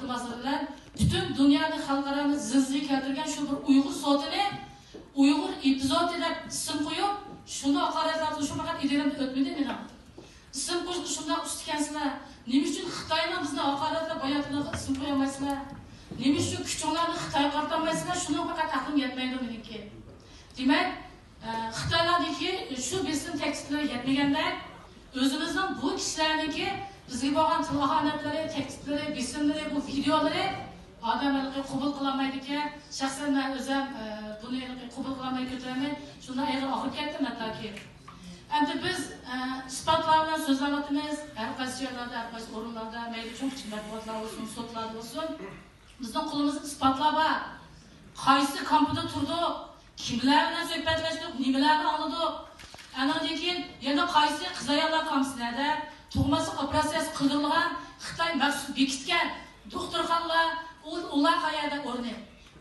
to'xtamaslik bilan bütün dunyoning xalqaroni zilzilaga keltirgan shu bir Uyg'ur sotini Uyg'ur epizodi deb ism qo'yib, shuni haqoratlarni shu faqat idealamda o'tmaydi meni. İsim qo'shib shunday ustikansizlar. Nima uchun Xitoyning bizni haqoratlab bayatlarga ism qo'yamaysizlar? Nima uchun kuchinglarni Xitoyga qaratamaysiz? Shuni faqat aqlim yetmaydi meniki. Demak, Xitoylardagi shu besim tekstlari yetmaganda o'zimizning bu kishilarniki bizga bo'lgan tilohaнаtlari, tekstlari, besimlari, bu videolari odamlarga qabul qilolmaydi ekan. Shaxsan men o'zim buni qabul qilolmay ko'taraman. Shunday ayol oxir ketdim hattoki. Endi biz isbotlar bilan so'zlayapmiz. Har qaysi joylarda, har qaysi o'rinlarda, mayli cho'qchi matbuotlar bo'lsin, sotlar bo'lsin. Bizning qo'limizda isbotlar bor. Qaysi kampda turdi, kimlar bilan suhbatlashdik, nimalarni oldik. Anadan keyin yana qaysi qizayollar kampslarda tug'masi operatsiyasi qildirilgan Xitoy maxsus bekitgan doktorxonalar, ular qayerda o'rni.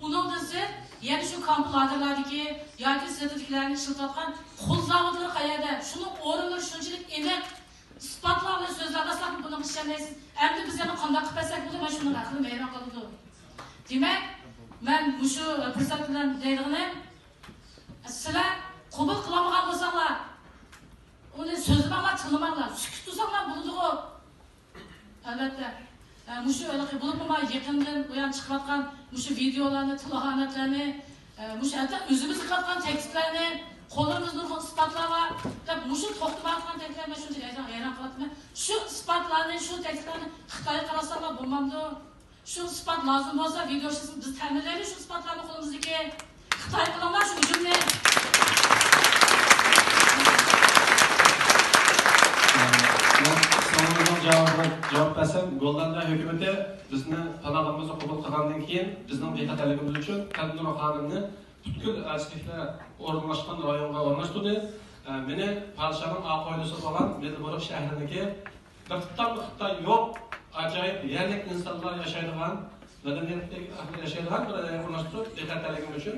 Uningdan so'ng yana shu kamplardagi yoki sertifikatlarni ishlatgan qo'l zavodlari qayerda? Shuni o'rinlar shunchalik aniq isbotlar bilan so'zlamasak buni qilmaysiz. Endi biz yana qanday qilsak bo'ladi, men shuni aqlim hayron qoldi. Demak, men shu fursat bilan deydiganim, sizlar qabul qilmagan bo'lsanglar, uni so'zlamanglar, tillamanglar, sukut tutsanglar bo'ladi-ku. Albatta, mushu aloqa bo'libmi, yaqindan bu ham chiqayotgan mushu videolarni, tilohanatlarni, mushu hatta o'zimiz qilayotgan tekstlarni, qo'limizda nurg'un isbotlar bor. Deb mushu to'xtamayotgan tekstlarni shunday hayron qilyapman. Shu isbotlarni, shu tekstlarni Xitoyga qarasalar bo'lmamdi. Shu isbot lozim bo'lsa, videosini biz ta'minlaylik shu isbotlarni qo'limizdagi. Xitoy qilinglar shu hujumni. Cevap versem, Gollandiya hükümeti bizni tanıdığımızı qabul qilgandan keyin bizning bexatarligimiz uchun Kadnur xonimni butkul elchiliklar o'rnashgan rayonga o'rnashtirdi. Meni Polshaning aqoidasi bo'lgan Medborov shahriniki bir Xitoy yo'q, ajoyib yerlik insonlar yashaydigan, madaniyatli ahli yashaydigan bir rayonga o'rnashtirib, bexatarligimiz uchun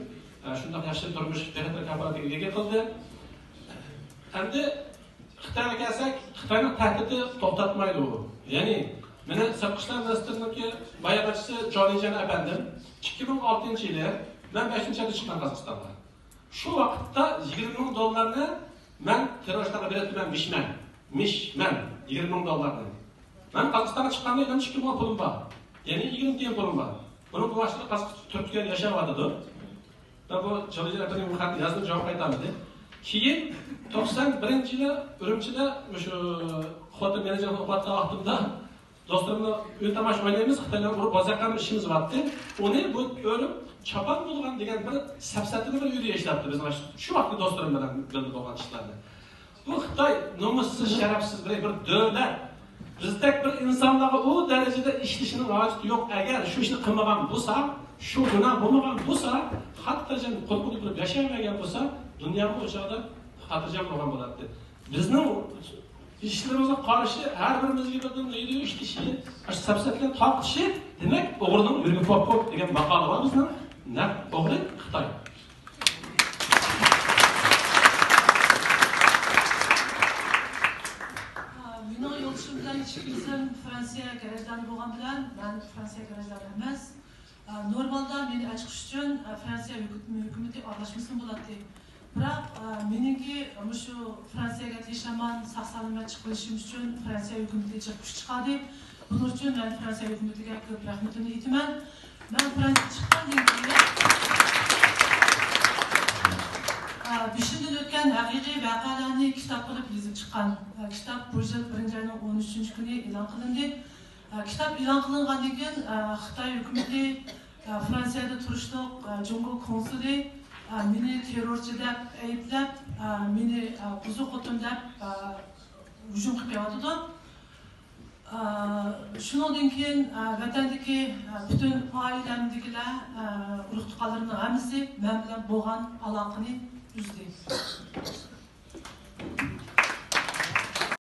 shunday yaxshi turmush bexatar kafolatiga ega qildi. Endi Xitoyga kelsak, Xitoyning tahdidi to'xtatmaydi u. Ya'ni, meni Sirtqi ishlar ministrligi bayonotchisi Jonijon apandim 2006-yili men 5-yilda chiqqan Qozog'istonga. Shu vaqtda $20,000 men terrorchilarga berdim, mishman $20,000. Men Qozog'istonga chiqqanda endi 2 ming pulim bor. Ya'ni 20 tiyim pulim bor. Buni bu vaqtda Turkiyada yashayotdi. Ben bu Jonijon apanning bu xatni yozdim, javob qaytarmadi. Keyin 91-yili Urumchida shu xotin menejer o'qiyotgan vaqtimda do'stlarimni o'ntamash o'ynaymiz, Xitoylar urib bozayotgan ishimiz bo'pti. Uni bu o'rib chapan bo'lgan degan bir safsatini bir yo'lga ishlabdi biz shu vaqtda do'stlarim bilan bilib bo'lgan ishlarni. Bu Xitoy nomussiz, sharafsiz bir davlat. Bizdek bir insonlarga u darajada ishlashning hojati yo'q. Agar shu ishni qilmagan bo'lsa, shu gunoh bo'lmagan bo'lsa, hattojan qo'rqib turib yashaymagan bo'lsa, dunyoning o'chog'ida xotirjam bo'lgan bo'ladi. Bizning ishlarimizni qarishi, har birimizga birdan video ishlashi, shu safsatlar tortishi, demak, o'g'rining yurgi pop degan maqoli bor bizning. Naq o'g'ri Xitoy. Mening yo'lishim bilan chiqsam Fransiya garajlari bo'lgan bilan, men Fransiya garajlari emas. Normalda meni chiqish uchun Fransiya hukumati aralashmasin bo'ladi. Biroq meniki shu Fransiyaga yashaman, saqlanib chiqishim uchun Fransiya hukumati chiqish chiqadi. Buning uchun men Fransiya hukumatiga ko'p rahmatini aytaman. Men Fransiya chiqqandan keyin 5-yil o'tgan haqiqiy voqealarni kitob qilib yozib chiqqan. Kitob bu yil 1-oyning 13-kuni e'lon qilindi. Kitob e'lon qilingandan keyin Xitoy hukumati Fransiyada turishliq Jungo konsuli meni terrorchi deb ayblab, meni buzuq xotin deb hujum qilib qo'ydi. Shundan keyin vatandagi butun oilamdagilar, urug' tuqqanlarning hammasi men bilan bo'lgan aloqani uzdi.